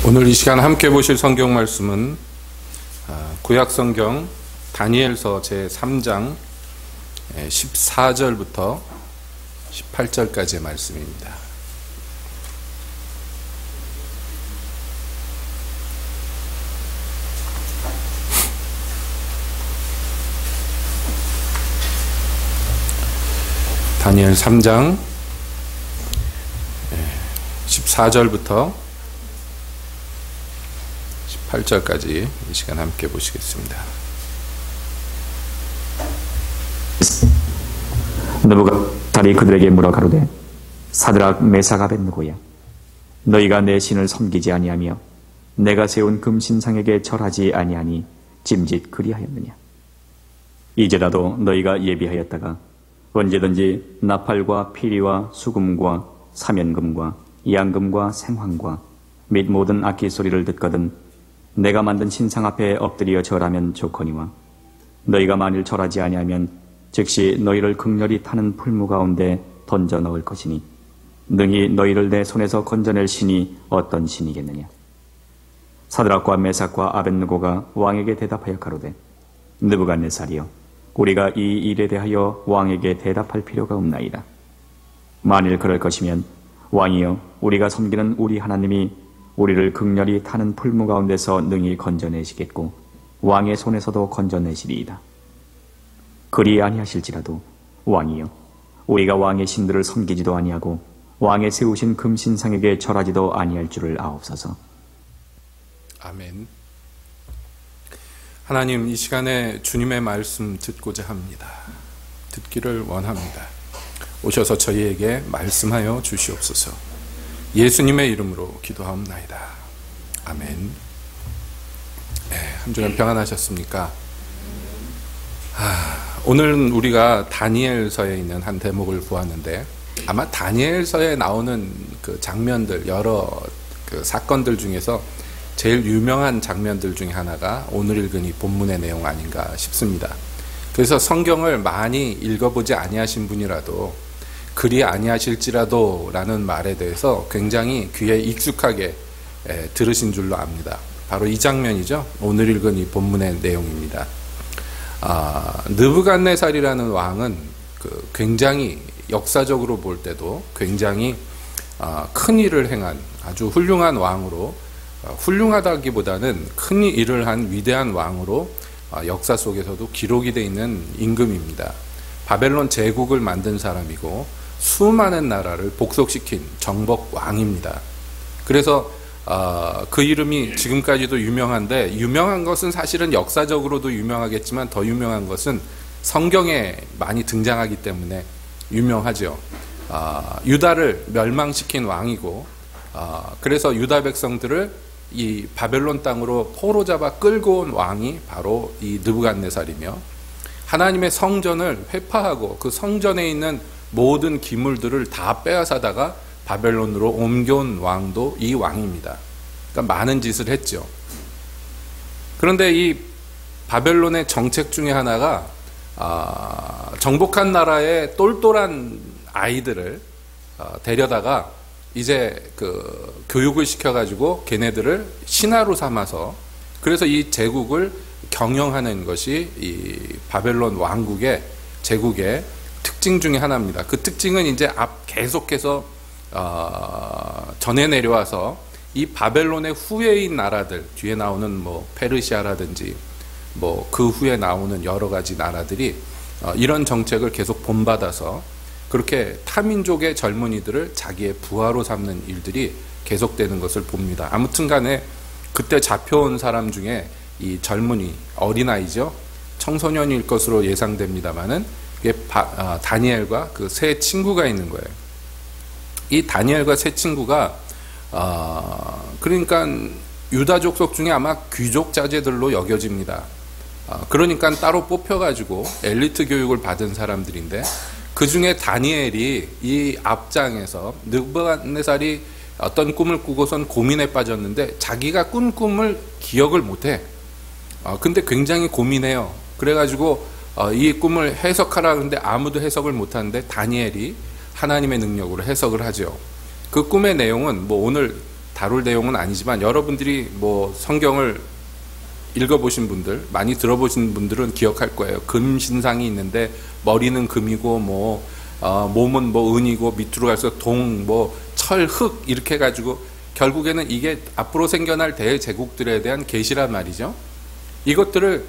오늘 이 시간 함께 보실 성경 말씀은 구약 성경 다니엘서 제3장 14절부터 18절까지의 말씀입니다. 다니엘 3장 14절부터 18절까지 이 시간 함께 보시겠습니다. 느부갓네살이 그들에게 물어 가로되 사드락 메삭 아벳느고야, 너희가 내 신을 섬기지 아니하며 내가 세운 금신상에게 절하지 아니하니 짐짓 그리하였느냐? 이제라도 너희가 예비하였다가 언제든지 나팔과 피리와 수금과 사면금과 양금과 생황과 및 모든 악기 소리를 듣거든 내가 만든 신상 앞에 엎드려 절하면 좋거니와, 너희가 만일 절하지 아니하면 즉시 너희를 극렬히 타는 풀무 가운데 던져 넣을 것이니 능히 너희를 내 손에서 건져낼 신이 어떤 신이겠느냐? 사드락과 메삭과 아벳느고가 왕에게 대답하여 가로되 느부갓네살이여, 우리가 이 일에 대하여 왕에게 대답할 필요가 없나이다. 만일 그럴 것이면 왕이여, 우리가 섬기는 우리 하나님이 우리를 극렬히 타는 풀무 가운데서 능히 건져내시겠고 왕의 손에서도 건져내시리이다. 그리 아니하실지라도 왕이여, 우리가 왕의 신들을 섬기지도 아니하고 왕의 세우신 금신상에게 절하지도 아니할 줄을 아옵소서. 아멘. 하나님, 이 시간에 주님의 말씀 듣고자 합니다. 듣기를 원합니다. 오셔서 저희에게 말씀하여 주시옵소서. 예수님의 이름으로 기도하옵나이다. 아멘. 한 주간 평안하셨습니까? 오늘은 우리가 다니엘서에 있는 한 대목을 보았는데, 아마 다니엘서에 나오는 그 장면들, 여러 그 사건들 중에서 제일 유명한 장면들 중에 하나가 오늘 읽은 이 본문의 내용 아닌가 싶습니다. 그래서 성경을 많이 읽어보지 아니하신 분이라도 그리 아니하실지라도 라는 말에 대해서 굉장히 귀에 익숙하게 들으신 줄로 압니다. 바로 이 장면이죠. 오늘 읽은 이 본문의 내용입니다. 느부갓네살이라는 왕은 굉장히 역사적으로 볼 때도 굉장히 큰 일을 행한 아주 훌륭한 왕으로, 훌륭하다기보다는 큰 일을 한 위대한 왕으로 역사 속에서도 기록이 되어 있는 임금입니다. 바벨론 제국을 만든 사람이고 수많은 나라를 복속시킨 정복 왕입니다. 그래서 그 이름이 지금까지도 유명한데, 유명한 것은 사실은 역사적으로도 유명하겠지만 더 유명한 것은 성경에 많이 등장하기 때문에 유명하죠. 유다를 멸망시킨 왕이고, 그래서 유다 백성들을 이 바벨론 땅으로 포로잡아 끌고 온 왕이 바로 이 느부갓네살이며, 하나님의 성전을 회파하고 그 성전에 있는 모든 기물들을 다 빼앗아다가 바벨론으로 옮겨온 왕도 이 왕입니다. 그러니까 많은 짓을 했죠. 그런데 이 바벨론의 정책 중에 하나가 정복한 나라의 똘똘한 아이들을 데려다가 이제 그 교육을 시켜가지고 걔네들을 신하로 삼아서, 그래서 이 제국을 경영하는 것이 이 바벨론 왕국의 제국의 특징 중에 하나입니다. 그 특징은 이제 계속해서 전해 내려와서 이 바벨론의 후예인 나라들, 뒤에 나오는 뭐 페르시아라든지 뭐 그 후에 나오는 여러 가지 나라들이 이런 정책을 계속 본받아서 그렇게 타민족의 젊은이들을 자기의 부하로 삼는 일들이 계속되는 것을 봅니다. 아무튼 간에 그때 잡혀온 사람 중에 이 젊은이, 어린아이죠. 청소년일 것으로 예상됩니다만은 다니엘과 그 세 친구가 있는 거예요. 이 다니엘과 세 친구가 그러니까 유다 족속 중에 아마 귀족 자제들로 여겨집니다. 그러니까 따로 뽑혀가지고 엘리트 교육을 받은 사람들인데, 그 중에 다니엘이 이 앞장에서 느부갓네살이 어떤 꿈을 꾸고선 고민에 빠졌는데 자기가 꾼 꿈을 기억을 못해. 근데 굉장히 고민해요. 그래가지고 이 꿈을 해석하라 하는데 아무도 해석을 못하는데 다니엘이 하나님의 능력으로 해석을 하죠. 그 꿈의 내용은 뭐 오늘 다룰 내용은 아니지만 여러분들이 뭐 성경을 읽어보신 분들, 많이 들어보신 분들은 기억할 거예요. 금 신상이 있는데 머리는 금이고 몸은 뭐 은이고 밑으로 갈수록 동, 철, 흙 이렇게 해가지고 결국에는 이게 앞으로 생겨날 대제국들에 대한 계시란 말이죠. 이것들을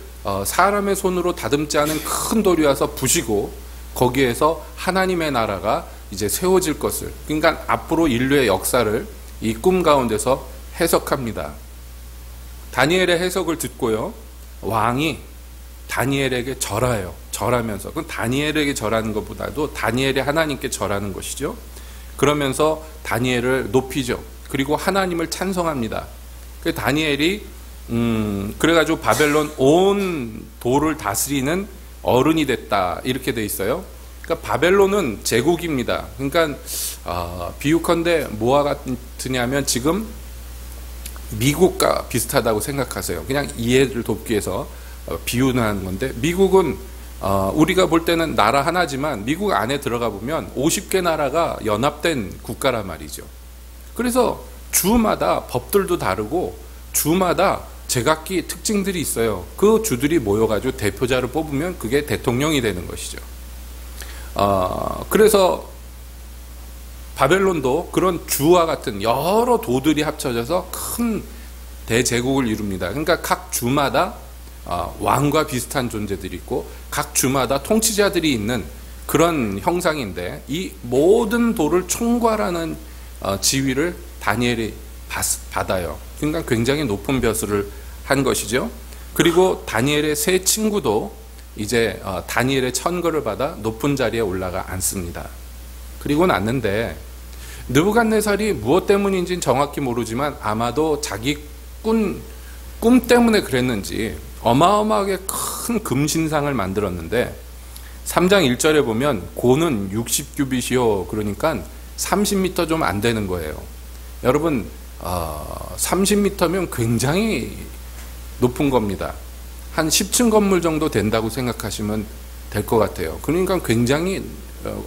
사람의 손으로 다듬지 않은 큰 돌이 와서 부시고 거기에서 하나님의 나라가 이제 세워질 것을, 그러니까 앞으로 인류의 역사를 이 꿈 가운데서 해석합니다. 다니엘의 해석을 듣고요, 왕이 다니엘에게 절하요. 절하면서, 그건 다니엘에게 절하는 것보다도 다니엘이 하나님께 절하는 것이죠. 그러면서 다니엘을 높이죠. 그리고 하나님을 찬송합니다. 그 다니엘이 그래가지고 바벨론 온 도를 다스리는 어른이 됐다, 이렇게 돼 있어요. 그러니까 바벨론은 제국입니다. 그러니까 비유컨대 뭐와 같으냐면 지금 미국과 비슷하다고 생각하세요. 그냥 이해를 돕기 위해서 비유는 하는 건데, 미국은 우리가 볼 때는 나라 하나지만 미국 안에 들어가 보면 50개 나라가 연합된 국가란 말이죠. 그래서 주마다 법들도 다르고 주마다 제각기 특징들이 있어요. 그 주들이 모여가지고 대표자를 뽑으면 그게 대통령이 되는 것이죠. 그래서 바벨론도 그런 주와 같은 여러 도들이 합쳐져서 큰 대제국을 이룹니다. 그러니까 각 주마다 왕과 비슷한 존재들이 있고 각 주마다 통치자들이 있는 그런 형상인데, 이 모든 도를 총괄하는 지위를 다니엘이 받아요. 그러니까 굉장히 높은 벼슬을 한 것이죠. 그리고 다니엘의 세 친구도 이제 다니엘의 천거를 받아 높은 자리에 올라가 앉습니다. 그리고 났는데 느부갓네살이 무엇 때문인지는 정확히 모르지만 아마도 자기 꿈 때문에 그랬는지 어마어마하게 큰 금신상을 만들었는데, 3장 1절에 보면 고는 60규빗이요, 그러니까 30m 좀 안 되는 거예요. 여러분 30m면 굉장히 높은 겁니다. 한 10층 건물 정도 된다고 생각하시면 될 것 같아요. 그러니까 굉장히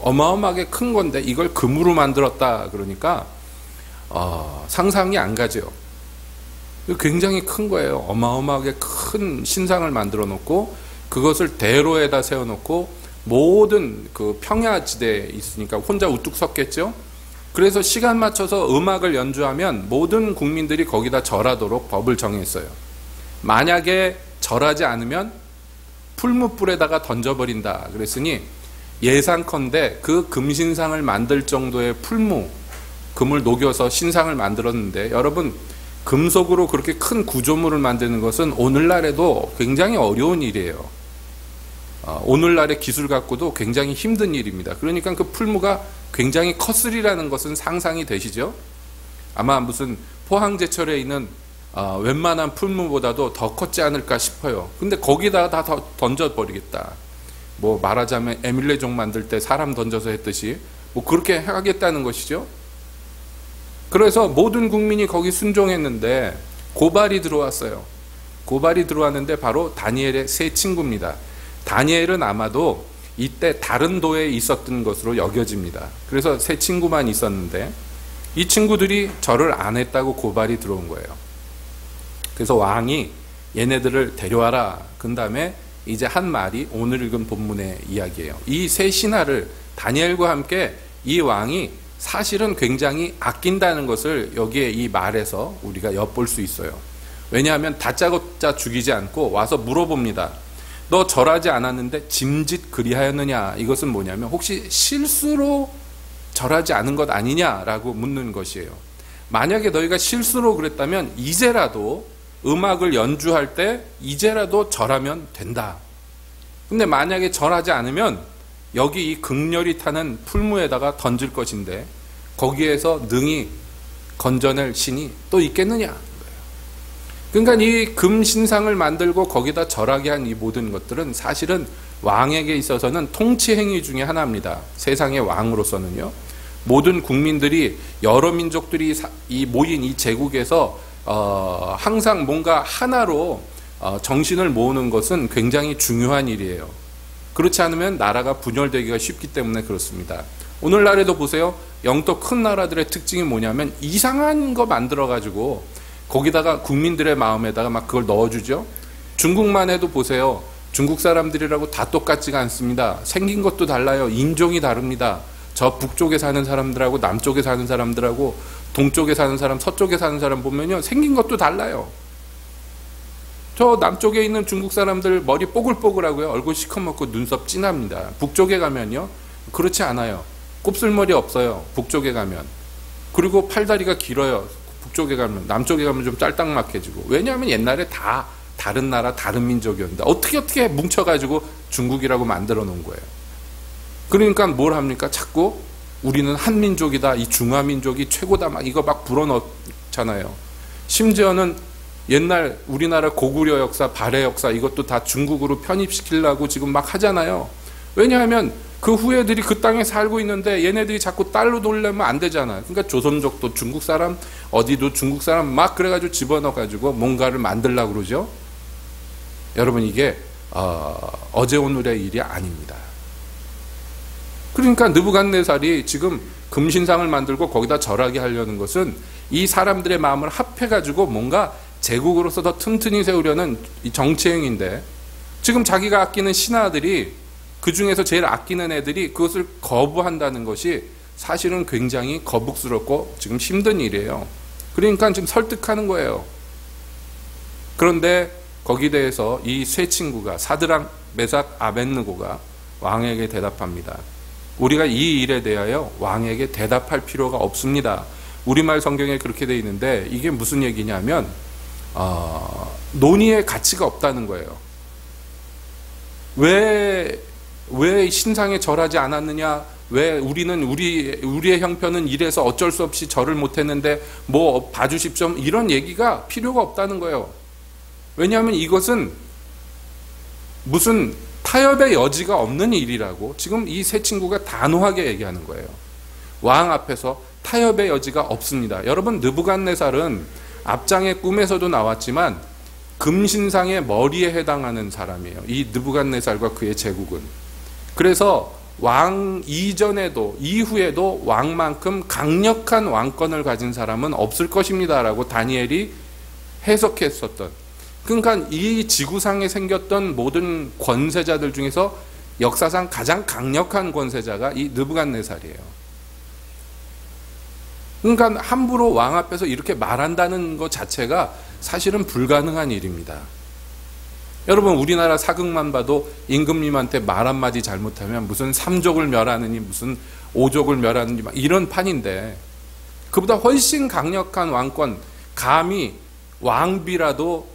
어마어마하게 큰 건데 이걸 금으로 만들었다 그러니까 상상이 안 가죠. 굉장히 큰 거예요. 어마어마하게 큰 신상을 만들어 놓고 그것을 대로에다 세워놓고 모든 그 평야지대에 있으니까 혼자 우뚝 섰겠죠. 그래서 시간 맞춰서 음악을 연주하면 모든 국민들이 거기다 절하도록 법을 정했어요. 만약에 절하지 않으면 풀무불에다가 던져버린다 그랬으니, 예상컨대 그 금신상을 만들 정도의 금을 녹여서 신상을 만들었는데, 여러분 금속으로 그렇게 큰 구조물을 만드는 것은 오늘날에도 굉장히 어려운 일이에요. 오늘날의 기술 갖고도 굉장히 힘든 일입니다. 그러니까 그 풀무가 굉장히 컸으리라는 것은 상상이 되시죠? 아마 무슨 포항제철에 있는 웬만한 풀무보다도 더 컸지 않을까 싶어요. 근데 거기다가 다 던져버리겠다. 뭐 말하자면 에밀레종 만들 때 사람 던져서 했듯이 뭐 그렇게 하겠다는 것이죠. 그래서 모든 국민이 거기 순종했는데 고발이 들어왔어요. 고발이 들어왔는데 바로 다니엘의 세 친구입니다. 다니엘은 아마도 이때 다른 도에 있었던 것으로 여겨집니다. 그래서 세 친구만 있었는데 이 친구들이 절을 안 했다고 고발이 들어온 거예요. 그래서 왕이 얘네들을 데려와라. 그 다음에 이제 한 말이 오늘 읽은 본문의 이야기예요. 이 세 신하를 다니엘과 함께 이 왕이 사실은 굉장히 아낀다는 것을 여기에 이 말에서 우리가 엿볼 수 있어요. 왜냐하면 다짜고짜 죽이지 않고 와서 물어봅니다. 너 절하지 않았는데 짐짓 그리하였느냐? 이것은 뭐냐면 혹시 실수로 절하지 않은 것 아니냐라고 묻는 것이에요. 만약에 너희가 실수로 그랬다면 이제라도 음악을 연주할 때 이제라도 절하면 된다. 근데 만약에 절하지 않으면 여기 이 극렬히 타는 풀무에다가 던질 것인데 거기에서 능히 건져낼 신이 또 있겠느냐. 그러니까 이 금신상을 만들고 거기다 절하게 한 이 모든 것들은 사실은 왕에게 있어서는 통치 행위 중에 하나입니다. 세상의 왕으로서는요. 모든 국민들이 여러 민족들이 이 모인 이 제국에서 항상 뭔가 하나로 정신을 모으는 것은 굉장히 중요한 일이에요. 그렇지 않으면 나라가 분열되기가 쉽기 때문에 그렇습니다. 오늘날에도 보세요. 영토 큰 나라들의 특징이 뭐냐면 이상한 거 만들어가지고 거기다가 국민들의 마음에다가 막 그걸 넣어주죠. 중국만 해도 보세요. 중국 사람들이라고 다 똑같지가 않습니다. 생긴 것도 달라요. 인종이 다릅니다. 저 북쪽에 사는 사람들하고 남쪽에 사는 사람들하고 동쪽에 사는 사람, 서쪽에 사는 사람 보면요. 생긴 것도 달라요. 저 남쪽에 있는 중국 사람들 머리 뽀글뽀글하고요. 얼굴 시커멓고 눈썹 진합니다. 북쪽에 가면요. 그렇지 않아요. 곱슬머리 없어요. 북쪽에 가면. 그리고 팔다리가 길어요. 북쪽에 가면. 남쪽에 가면 좀 짤딱막해지고. 왜냐하면 옛날에 다 다른 나라, 다른 민족이었는데 어떻게 뭉쳐가지고 중국이라고 만들어 놓은 거예요. 그러니까 뭘 합니까? 자꾸 우리는 한민족이다. 이 중화민족이 최고다. 막 이거 막 불어넣잖아요. 심지어는 옛날 우리나라 고구려 역사, 발해 역사 이것도 다 중국으로 편입시키려고 지금 막 하잖아요. 왜냐하면 그 후예들이 그 땅에 살고 있는데 얘네들이 자꾸 딸로 돌려면 안 되잖아요. 그러니까 조선족도 중국 사람, 어디도 중국 사람 막 그래가지고 집어넣어가지고 뭔가를 만들려고 그러죠. 여러분 이게 어제 오늘의 일이 아닙니다. 그러니까 느부갓네살이 지금 금신상을 만들고 거기다 절하게 하려는 것은 이 사람들의 마음을 합해가지고 뭔가 제국으로서 더 튼튼히 세우려는 이 정치행위인데 지금 자기가 아끼는 신하들이 그 중에서 제일 아끼는 애들이 그것을 거부한다는 것이 사실은 굉장히 거북스럽고 지금 힘든 일이에요. 그러니까 지금 설득하는 거예요. 그런데 거기에 대해서 이 세 친구가 사드락, 메삭, 아벳느고가 왕에게 대답합니다. 우리가 이 일에 대하여 왕에게 대답할 필요가 없습니다. 우리말 성경에 그렇게 되어 있는데 이게 무슨 얘기냐면 논의의 가치가 없다는 거예요. 왜 신상에 절하지 않았느냐? 왜 우리는 우리의 형편은 이래서 어쩔 수 없이 절을 못했는데 뭐 봐주십시오. 이런 얘기가 필요가 없다는 거예요. 왜냐하면 이것은 무슨 타협의 여지가 없는 일이라고 지금 이 세 친구가 단호하게 얘기하는 거예요. 왕 앞에서 타협의 여지가 없습니다. 여러분 느부갓네살은 앞장의 꿈에서도 나왔지만 금신상의 머리에 해당하는 사람이에요. 이 느부갓네살과 그의 제국은. 그래서 왕 이전에도 이후에도 왕만큼 강력한 왕권을 가진 사람은 없을 것입니다 라고 다니엘이 해석했었던, 그러니까 이 지구상에 생겼던 모든 권세자들 중에서 역사상 가장 강력한 권세자가 이 느부갓네살이에요. 그러니까 함부로 왕 앞에서 이렇게 말한다는 것 자체가 사실은 불가능한 일입니다. 여러분 우리나라 사극만 봐도 임금님한테 말 한마디 잘못하면 무슨 3족을 멸하느니 무슨 5족을 멸하느니 막 이런 판인데, 그보다 훨씬 강력한 왕권, 감히 왕비라도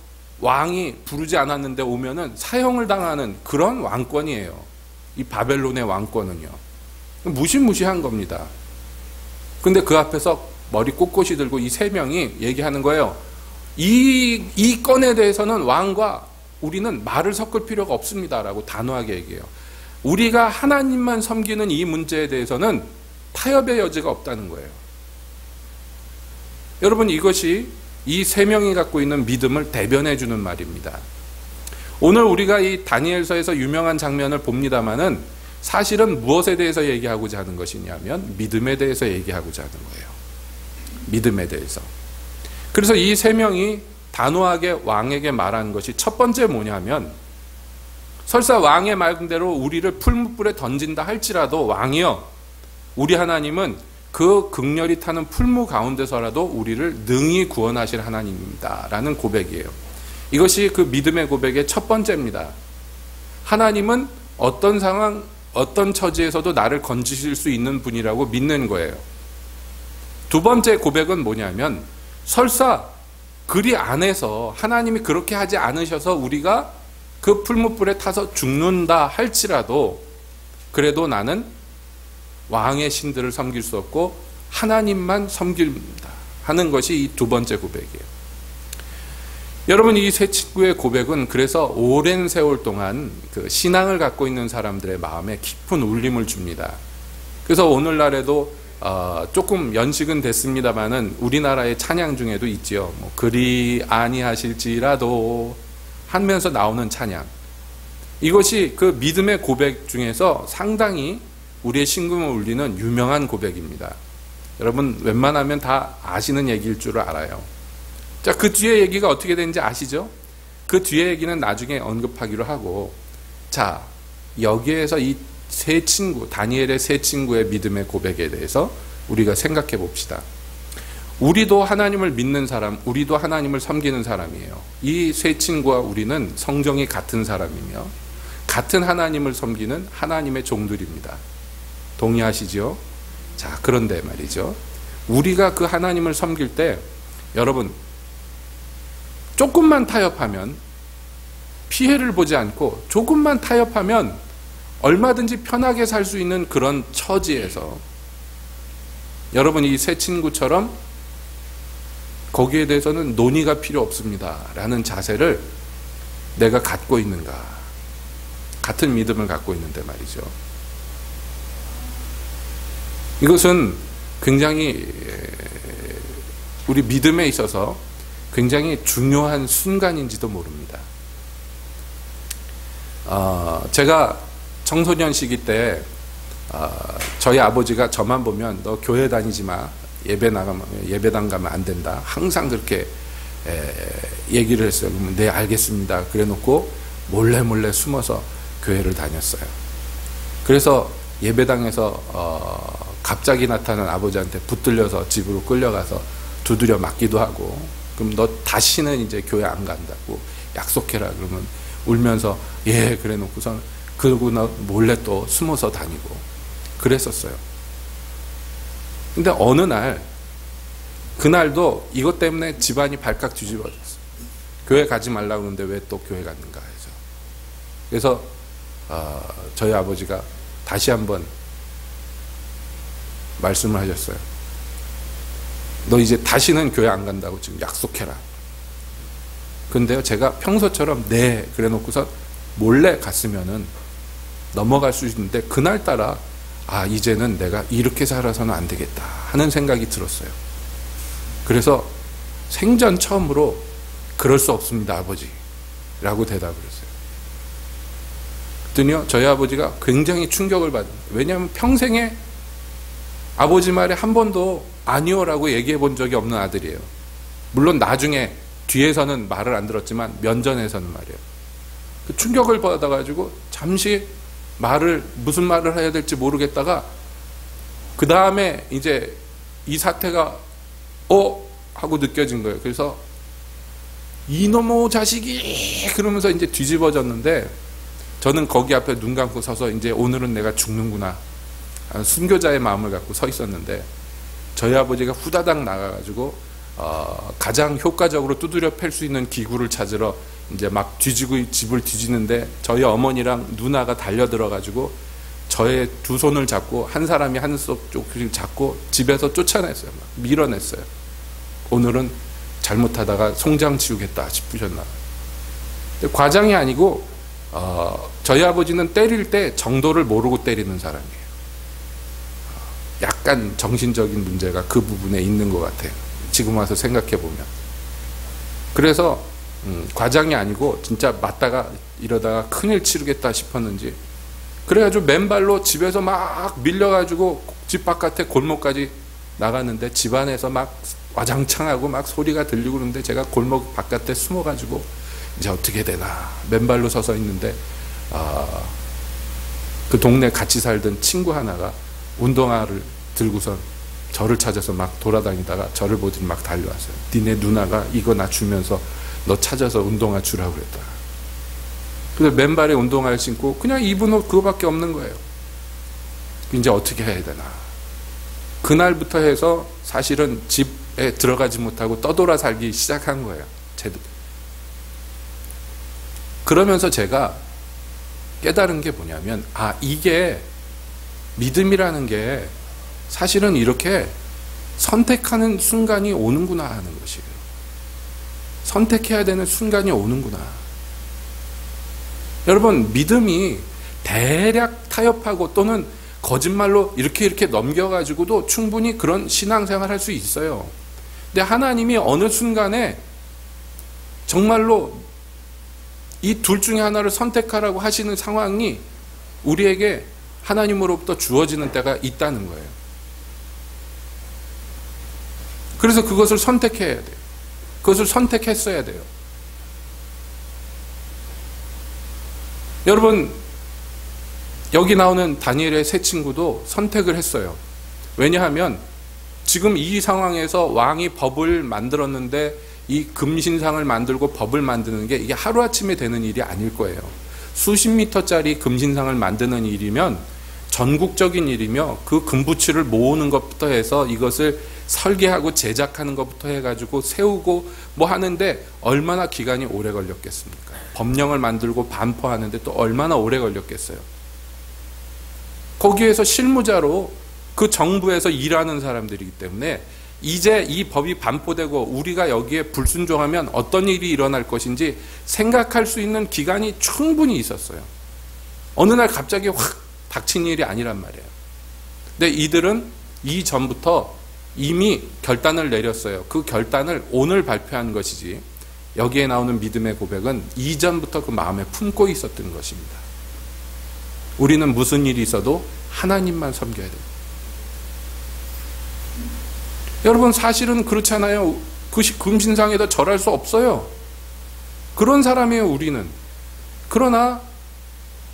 왕이 부르지 않았는데 오면은 사형을 당하는 그런 왕권이에요. 이 바벨론의 왕권은요. 무시무시한 겁니다. 근데 그 앞에서 머리 꼿꼿이 들고 이 세 명이 얘기하는 거예요. 이 건에 대해서는 왕과 우리는 말을 섞을 필요가 없습니다라고 단호하게 얘기해요. 우리가 하나님만 섬기는 이 문제에 대해서는 타협의 여지가 없다는 거예요. 여러분 이것이 이 세 명이 갖고 있는 믿음을 대변해 주는 말입니다. 오늘 우리가 이 다니엘서에서 유명한 장면을 봅니다마는 사실은 무엇에 대해서 얘기하고자 하는 것이냐면 믿음에 대해서 얘기하고자 하는 거예요. 믿음에 대해서. 그래서 이 세 명이 단호하게 왕에게 말한 것이 첫 번째 뭐냐면, 설사 왕의 말대로 우리를 풀무불에 던진다 할지라도 왕이여, 우리 하나님은 그 극렬히 타는 풀무 가운데서라도 우리를 능히 구원하실 하나님입니다 라는 고백이에요. 이것이 그 믿음의 고백의 첫 번째입니다. 하나님은 어떤 상황, 어떤 처지에서도 나를 건지실 수 있는 분이라고 믿는 거예요. 두 번째 고백은 뭐냐면, 설사 그리 안에서 하나님이 그렇게 하지 않으셔서 우리가 그 풀무불에 타서 죽는다 할지라도 그래도 나는 왕의 신들을 섬길 수 없고 하나님만 섬깁니다 하는 것이 이 두 번째 고백이에요. 여러분 이 세 친구의 고백은 그래서 오랜 세월 동안 그 신앙을 갖고 있는 사람들의 마음에 깊은 울림을 줍니다. 그래서 오늘날에도 조금 연식은 됐습니다만은 우리나라의 찬양 중에도 있지요. 뭐 그리 아니하실지라도 하면서 나오는 찬양. 이것이 그 믿음의 고백 중에서 상당히 우리의 심금을 울리는 유명한 고백입니다. 여러분 웬만하면 다 아시는 얘기일 줄 알아요. 자, 그 뒤에 얘기가 어떻게 되는지 아시죠? 그 뒤에 얘기는 나중에 언급하기로 하고, 자, 여기에서 이 세 친구, 다니엘의 세 친구의 믿음의 고백에 대해서 우리가 생각해 봅시다. 우리도 하나님을 믿는 사람, 우리도 하나님을 섬기는 사람이에요. 이 세 친구와 우리는 성정이 같은 사람이며 같은 하나님을 섬기는 하나님의 종들입니다. 동의하시죠? 자, 그런데 말이죠. 우리가 그 하나님을 섬길 때 여러분 조금만 타협하면, 피해를 보지 않고 조금만 타협하면 얼마든지 편하게 살 수 있는 그런 처지에서 여러분 이 세 친구처럼 거기에 대해서는 논의가 필요 없습니다 라는 자세를 내가 갖고 있는가, 같은 믿음을 갖고 있는데 말이죠. 이것은 굉장히 우리 믿음에 있어서 굉장히 중요한 순간인지도 모릅니다. 제가 청소년 시기 때 저희 아버지가 저만 보면 너 교회 다니지 마, 예배당 가면 안 된다, 항상 그렇게 얘기를 했어요. 그러면 네 알겠습니다 그래 놓고 몰래 숨어서 교회를 다녔어요. 그래서 예배당에서 갑자기 나타난 아버지한테 붙들려서 집으로 끌려가서 두드려 맞기도 하고, 그럼 너 다시는 이제 교회 안 간다고 약속해라 그러면 울면서 예 그래 놓고선 그러고 나 몰래 또 숨어서 다니고 그랬었어요. 근데 어느 날, 그날도 이것 때문에 집안이 발칵 뒤집어졌어요. 교회 가지 말라고 그러는데 왜 또 교회 갔는가 해서. 그래서 저희 아버지가 다시 한번 말씀을 하셨어요. 너 이제 다시는 교회 안 간다고 지금 약속해라. 근데요, 제가 평소처럼 네 그래 놓고서 몰래 갔으면은 넘어갈 수 있는데, 그날따라 이제는 내가 이렇게 살아서는 안 되겠다 하는 생각이 들었어요. 그래서 생전 처음으로 그럴 수 없습니다 아버지 라고 대답을 했어요. 그랬더니요, 저희 아버지가 굉장히 충격을 받은 거예요. 왜냐하면 평생에 아버지 말에 한 번도 아니요 라고 얘기해 본 적이 없는 아들이에요. 물론 나중에 뒤에서는 말을 안 들었지만 면전에서는 말이에요. 그 충격을 받아가지고 잠시 무슨 말을 해야 될지 모르겠다가, 그 다음에 이제 이 사태가 하고 느껴진 거예요. 그래서 이놈의 자식이 그러면서 이제 뒤집어졌는데, 저는 거기 앞에 눈 감고 서서 이제 오늘은 내가 죽는구나 순교자의 마음을 갖고 서 있었는데, 저희 아버지가 후다닥 나가가지고 가장 효과적으로 두드려 팰 수 있는 기구를 찾으러 이제 막 뒤지고 집을 뒤지는데, 저희 어머니랑 누나가 달려들어가지고 저의 두 손을 잡고 한 사람이 한 쪽을 잡고 집에서 쫓아냈어요. 막 밀어냈어요. 오늘은 잘못하다가 송장 치우겠다 싶으셨나. 과장이 아니고 저희 아버지는 때릴 때 정도를 모르고 때리는 사람이에요. 약간 정신적인 문제가 그 부분에 있는 것 같아요. 지금 와서 생각해 보면. 그래서 과장이 아니고 진짜 맞다가 이러다가 큰일 치르겠다 싶었는지, 그래가지고 맨발로 집에서 막 밀려가지고 집 바깥에 골목까지 나갔는데, 집안에서 막 와장창하고 막 소리가 들리고 그러는데, 제가 골목 바깥에 숨어가지고 이제 어떻게 되나 맨발로 서서 있는데, 그 동네 같이 살던 친구 하나가 운동화를 들고선 저를 찾아서 막 돌아다니다가 저를 보더니 막 달려왔어요. 니네 누나가 이거 나 주면서 너 찾아서 운동화 주라고 그랬다. 그래서 맨발에 운동화를 신고 그냥 입은 옷 그거밖에 없는 거예요. 이제 어떻게 해야 되나. 그날부터 해서 사실은 집에 들어가지 못하고 떠돌아 살기 시작한 거예요. 그러면서 제가 깨달은 게 뭐냐면, 이게 믿음이라는 게 사실은 이렇게 선택하는 순간이 오는구나 하는 것이에요. 선택해야 되는 순간이 오는구나. 여러분, 믿음이 대략 타협하고 또는 거짓말로 이렇게 넘겨가지고도 충분히 그런 신앙생활 할 수 있어요. 근데 하나님이 어느 순간에 정말로 이 둘 중에 하나를 선택하라고 하시는 상황이 우리에게 하나님으로부터 주어지는 때가 있다는 거예요. 그래서 그것을 선택해야 돼요. 그것을 선택했어야 돼요. 여러분, 여기 나오는 다니엘의 세 친구도 선택을 했어요. 왜냐하면 지금 이 상황에서 왕이 법을 만들었는데 이 금신상을 만들고 법을 만드는 게 이게 하루아침에 되는 일이 아닐 거예요. 수십 미터짜리 금신상을 만드는 일이면 전국적인 일이며 그 금부치를 모으는 것부터 해서 이것을 설계하고 제작하는 것부터 해가지고 세우고 뭐 하는데 얼마나 기간이 오래 걸렸겠습니까? 법령을 만들고 반포하는데 또 얼마나 오래 걸렸겠어요? 거기에서 실무자로 그 정부에서 일하는 사람들이기 때문에 이제 이 법이 반포되고 우리가 여기에 불순종하면 어떤 일이 일어날 것인지 생각할 수 있는 기간이 충분히 있었어요. 어느 날 갑자기 확 닥친 일이 아니란 말이에요. 근데 이들은 이전부터 이미 결단을 내렸어요. 그 결단을 오늘 발표한 것이지 여기에 나오는 믿음의 고백은 이전부터 그 마음에 품고 있었던 것입니다. 우리는 무슨 일이 있어도 하나님만 섬겨야 돼요. 여러분, 사실은 그렇잖아요. 그 금신상에다 절할 수 없어요. 그런 사람이에요, 우리는. 그러나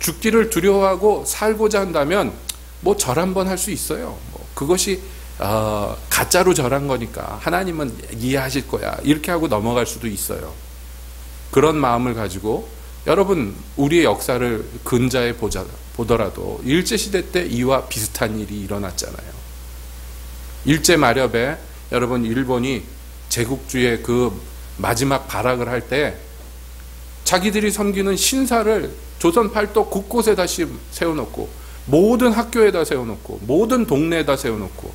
죽기를 두려워하고 살고자 한다면 뭐 절 한번 할 수 있어요. 뭐 그것이 가짜로 절한 거니까 하나님은 이해하실 거야, 이렇게 하고 넘어갈 수도 있어요. 그런 마음을 가지고 여러분, 우리의 역사를 근자에 보더라도 일제시대 때 이와 비슷한 일이 일어났잖아요. 일제 마렵에 여러분, 일본이 제국주의 그 마지막 발악을 할 때 자기들이 섬기는 신사를 조선 팔도 곳곳에 다시 세워놓고 모든 학교에다 세워놓고 모든 동네에다 세워놓고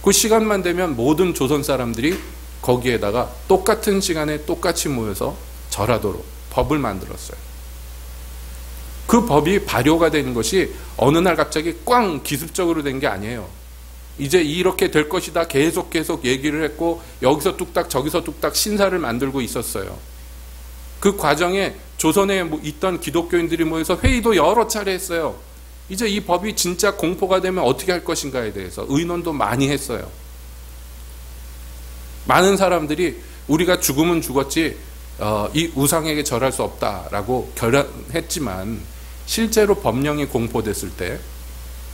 그 시간만 되면 모든 조선 사람들이 거기에다가 똑같은 시간에 똑같이 모여서 절하도록 법을 만들었어요. 그 법이 발효가 되는 것이 어느 날 갑자기 꽝 기습적으로 된 게 아니에요. 이제 이렇게 될 것이다 계속 얘기를 했고 여기서 뚝딱 저기서 뚝딱 신사를 만들고 있었어요. 그 과정에 조선에 있던 기독교인들이 모여서 회의도 여러 차례 했어요. 이제 이 법이 진짜 공포가 되면 어떻게 할 것인가에 대해서 의논도 많이 했어요. 많은 사람들이 우리가 죽으면 죽었지 이 우상에게 절할 수 없다라고 결론했지만 실제로 법령이 공포됐을 때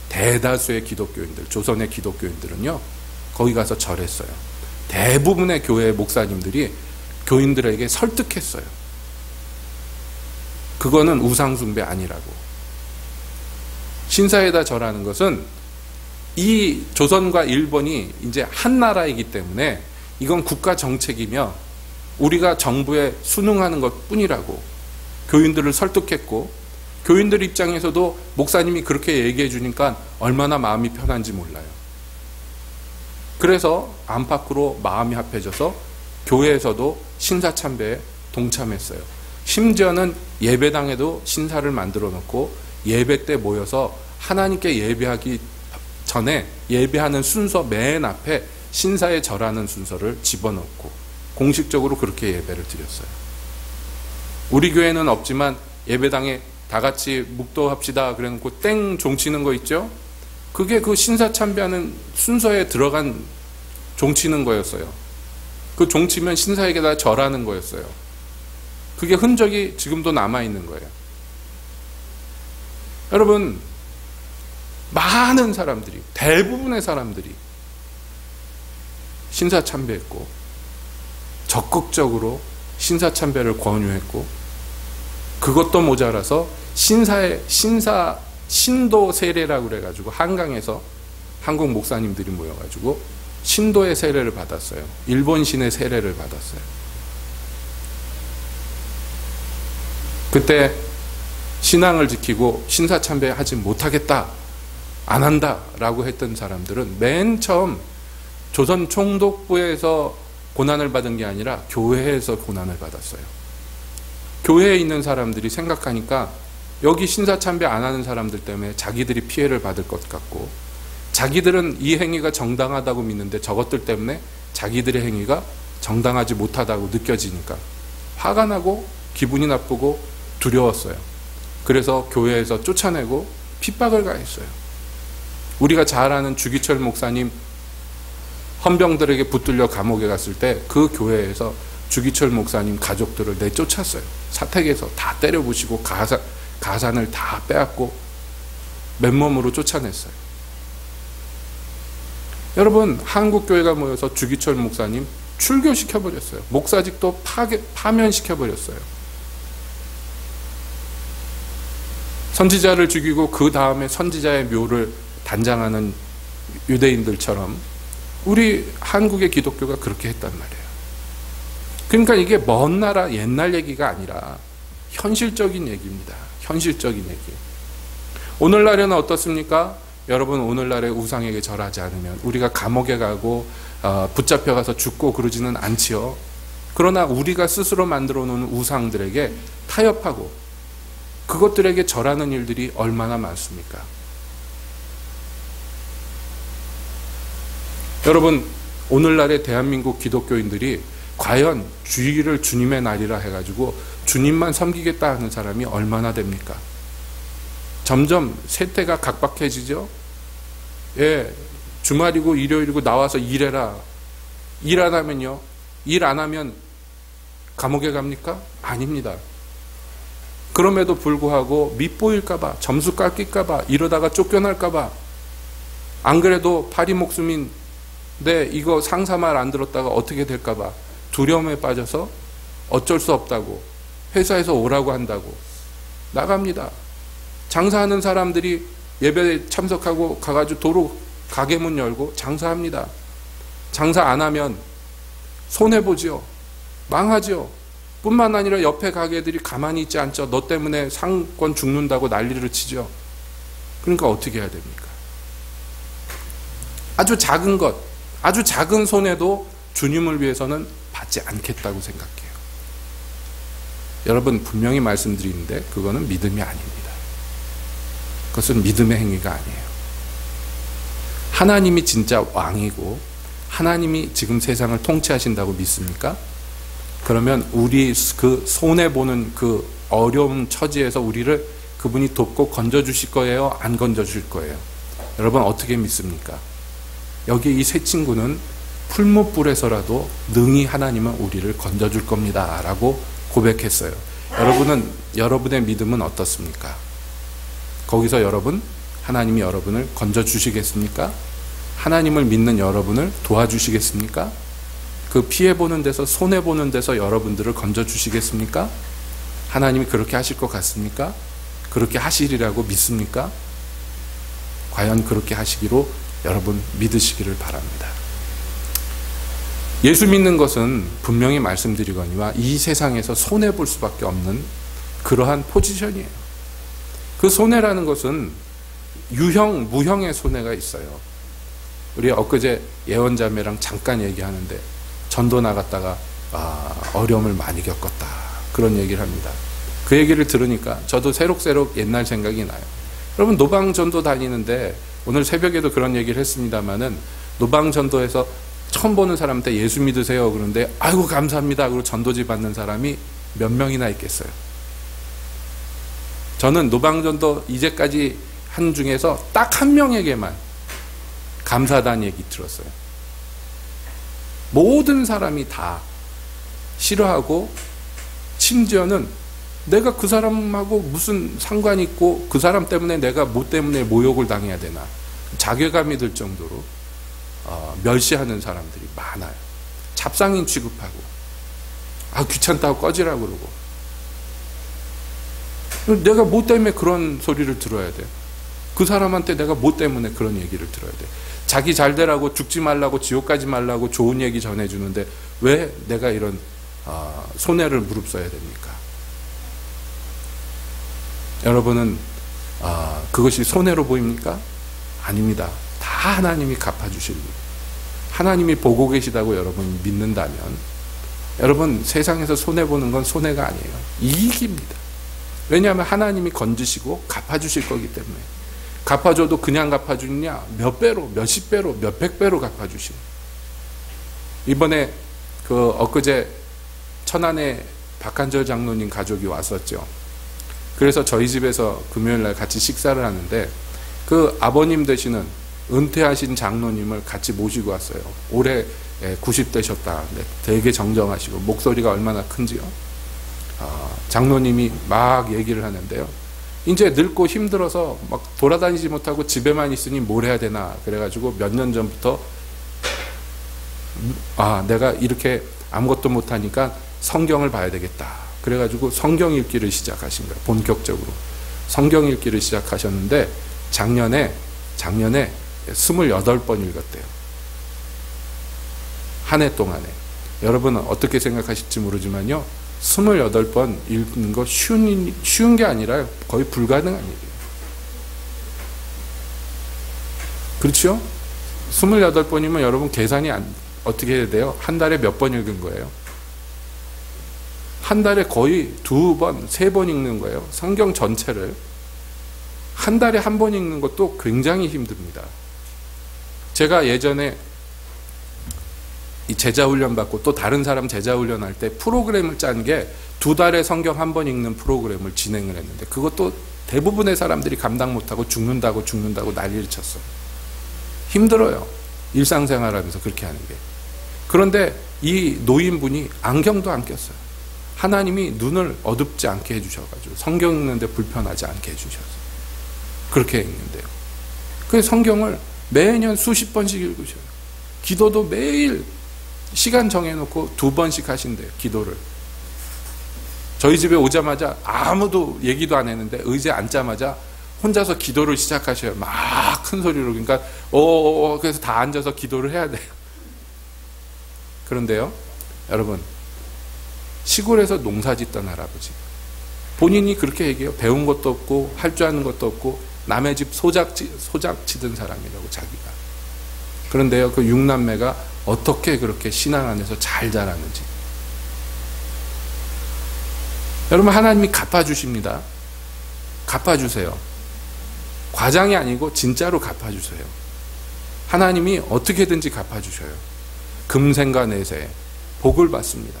대다수의 기독교인들, 조선의 기독교인들은요 거기 가서 절했어요. 대부분의 교회 목사님들이 교인들에게 설득했어요. 그거는 우상숭배 아니라고. 신사에다 절하는 것은 이 조선과 일본이 이제 한 나라이기 때문에 이건 국가 정책이며 우리가 정부에 순응하는 것 뿐이라고 교인들을 설득했고, 교인들 입장에서도 목사님이 그렇게 얘기해 주니까 얼마나 마음이 편한지 몰라요. 그래서 안팎으로 마음이 합해져서 교회에서도 신사참배에 동참했어요. 심지어는 예배당에도 신사를 만들어 놓고 예배 때 모여서 하나님께 예배하기 전에 예배하는 순서 맨 앞에 신사에 절하는 순서를 집어넣고 공식적으로 그렇게 예배를 드렸어요. 우리 교회는 없지만 예배당에 다 같이 묵도합시다 그래놓고 땡 종치는 거 있죠? 그게 그 신사 참배하는 순서에 들어간 종치는 거였어요. 그 종치면 신사에게다 절하는 거였어요. 그게 흔적이 지금도 남아있는 거예요. 여러분, 많은 사람들이, 대부분의 사람들이 신사 참배했고 적극적으로 신사 참배를 권유했고, 그것도 모자라서 신도 세례라고 그래가지고 한강에서 한국 목사님들이 모여가지고 신도의 세례를 받았어요. 일본 신의 세례를 받았어요. 그때 신앙을 지키고 신사 참배하지 못하겠다, 안 한다 라고 했던 사람들은 맨 처음 조선 총독부에서 고난을 받은 게 아니라 교회에서 고난을 받았어요. 교회에 있는 사람들이 생각하니까 여기 신사 참배 안 하는 사람들 때문에 자기들이 피해를 받을 것 같고, 자기들은 이 행위가 정당하다고 믿는데 저것들 때문에 자기들의 행위가 정당하지 못하다고 느껴지니까 화가 나고 기분이 나쁘고 두려웠어요. 그래서 교회에서 쫓아내고 핍박을 가했어요. 우리가 잘 아는 주기철 목사님 헌병들에게 붙들려 감옥에 갔을 때 그 교회에서 주기철 목사님 가족들을 내쫓았어요. 사택에서 다 때려부시고 가산을 다 빼앗고 맨몸으로 쫓아냈어요. 여러분, 한국교회가 모여서 주기철 목사님 출교시켜버렸어요. 목사직도 파면시켜버렸어요. 선지자를 죽이고 그 다음에 선지자의 묘를 단장하는 유대인들처럼 우리 한국의 기독교가 그렇게 했단 말이에요. 그러니까 이게 먼 나라 옛날 얘기가 아니라 현실적인 얘기입니다. 현실적인 얘기. 오늘날에는 어떻습니까? 여러분, 오늘날의 우상에게 절하지 않으면 우리가 감옥에 가고 붙잡혀가서 죽고 그러지는 않지요. 그러나 우리가 스스로 만들어 놓은 우상들에게 타협하고 그것들에게 절하는 일들이 얼마나 많습니까? 여러분, 오늘날의 대한민국 기독교인들이 과연 주일을 주님의 날이라 해가지고 주님만 섬기겠다 하는 사람이 얼마나 됩니까? 점점 세태가 각박해지죠. 예, 주말이고 일요일이고 나와서 일해라. 일 안 하면요? 일 안 하면 감옥에 갑니까? 아닙니다. 그럼에도 불구하고 밉보일까봐, 점수 깎일까봐, 이러다가 쫓겨날까봐, 안 그래도 파리 목숨인데 이거 상사 말 안 들었다가 어떻게 될까봐 두려움에 빠져서 어쩔 수 없다고 회사에서 오라고 한다고 나갑니다. 장사하는 사람들이 예배에 참석하고 가가지고 도로 가게 문 열고 장사합니다. 장사 안 하면 손해보지요. 망하지요. 뿐만 아니라 옆에 가게들이 가만히 있지 않죠. 너 때문에 상권 죽는다고 난리를 치죠. 그러니까 어떻게 해야 됩니까? 아주 작은 것, 아주 작은 손해도 주님을 위해서는 받지 않겠다고 생각해요. 여러분, 분명히 말씀드리는데 그거는 믿음이 아닙니다. 그것은 믿음의 행위가 아니에요. 하나님이 진짜 왕이고 하나님이 지금 세상을 통치하신다고 믿습니까? 그러면 우리 그 손해보는 그 어려운 처지에서 우리를 그분이 돕고 건져주실 거예요? 안 건져주실 거예요? 여러분, 어떻게 믿습니까? 여기 이 세 친구는 풀무불에서라도 능히 하나님은 우리를 건져줄 겁니다 라고 고백했어요. 여러분은, 여러분의 믿음은 어떻습니까? 거기서 여러분, 하나님이 여러분을 건져주시겠습니까? 하나님을 믿는 여러분을 도와주시겠습니까? 그 피해보는 데서, 손해보는 데서 여러분들을 건져주시겠습니까? 하나님이 그렇게 하실 것 같습니까? 그렇게 하시리라고 믿습니까? 과연 그렇게 하시기로 여러분 믿으시기를 바랍니다. 예수 믿는 것은 분명히 말씀드리거니와 이 세상에서 손해볼 수밖에 없는 그러한 포지션이에요. 그 손해라는 것은 유형, 무형의 손해가 있어요. 우리 엊그제 예언자매랑 잠깐 얘기하는데 전도 나갔다가 어려움을 많이 겪었다, 그런 얘기를 합니다. 그 얘기를 들으니까 저도 새록새록 옛날 생각이 나요. 여러분, 노방전도 다니는데 오늘 새벽에도 그런 얘기를 했습니다마는 노방전도에서 처음 보는 사람한테 예수 믿으세요 그런데 아이고 감사합니다 그리고 전도지 받는 사람이 몇 명이나 있겠어요. 저는 노방전도 이제까지 한 중에서 딱 한 명에게만 감사하다는 얘기 들었어요. 모든 사람이 다 싫어하고 심지어는 내가 그 사람하고 무슨 상관이 있고 그 사람 때문에 내가 뭐 때문에 모욕을 당해야 되나 자괴감이 들 정도로 멸시하는 사람들이 많아요. 잡상인 취급하고 귀찮다고 꺼지라고 그러고 내가 뭐 때문에 그런 소리를 들어야 돼? 그 사람한테 내가 뭐 때문에 그런 얘기를 들어야 돼? 자기 잘 되라고 죽지 말라고 지옥 가지 말라고 좋은 얘기 전해주는데 왜 내가 이런 손해를 무릅써야 됩니까? 여러분은 그것이 손해로 보입니까? 아닙니다. 다 하나님이 갚아주실 일. 하나님이 보고 계시다고 여러분이 믿는다면 여러분 세상에서 손해보는 건 손해가 아니에요. 이익입니다. 왜냐하면 하나님이 건지시고 갚아주실 거기 때문에. 갚아줘도 그냥 갚아주느냐? 몇 배로, 몇십 배로, 몇백 배로 갚아주시고. 이번에 엊그제 천안에 박한절 장로님 가족이 왔었죠. 그래서 저희 집에서 금요일날 같이 식사를 하는데 그 아버님 되시는 은퇴하신 장로님을 같이 모시고 왔어요. 올해 90대셨다. 되게 정정하시고 목소리가 얼마나 큰지요. 장로님이 막 얘기를 하는데요. 이제 늙고 힘들어서 막 돌아다니지 못하고 집에만 있으니 뭘 해야 되나 그래가지고 몇 년 전부터 내가 이렇게 아무것도 못하니까 성경을 봐야 되겠다. 그래가지고 성경 읽기를 시작하신 거예요. 본격적으로 성경 읽기를 시작하셨는데 작년에 28번 읽었대요. 한 해 동안에. 여러분은 어떻게 생각하실지 모르지만요, 28번 읽는 거 쉬운 게 아니라 거의 불가능한 일이에요. 그렇죠? 28번이면 여러분 계산이 어떻게 해야 돼요? 한 달에 몇 번 읽은 거예요? 한 달에 거의 2번, 3번 읽는 거예요. 성경 전체를. 한 달에 한 번 읽는 것도 굉장히 힘듭니다. 제가 예전에 이 제자훈련 받고 또 다른 사람 제자훈련 할 때 프로그램을 짠 게 2달에 성경 한 번 읽는 프로그램을 진행을 했는데 그것도 대부분의 사람들이 감당 못하고 죽는다고 난리를 쳤어요. 힘들어요. 일상생활하면서 그렇게 하는 게. 그런데 이 노인분이 안경도 안 꼈어요. 하나님이 눈을 어둡지 않게 해주셔가지고 성경 읽는데 불편하지 않게 해주셔서 그렇게 읽는데요. 그래서 성경을 매년 수십 번씩 읽으셔요. 기도도 매일 시간 정해놓고 2번씩 하신대요. 기도를. 저희 집에 오자마자 아무도 얘기도 안 했는데 의자에 앉자마자 혼자서 기도를 시작하셔요. 막 큰 소리로. 그러니까 그래서 다 앉아서 기도를 해야 돼요. 그런데요, 여러분, 시골에서 농사 짓던 할아버지, 본인이 그렇게 얘기해요. 배운 것도 없고 할 줄 아는 것도 없고 남의 집 소작 치던 사람이라고 자기가. 그런데요, 그 6남매가 어떻게 그렇게 신앙 안에서 잘 자라는지. 여러분, 하나님이 갚아주십니다. 갚아주세요. 과장이 아니고 진짜로 갚아주세요. 하나님이 어떻게든지 갚아주셔요. 금생과 내세 복을 받습니다.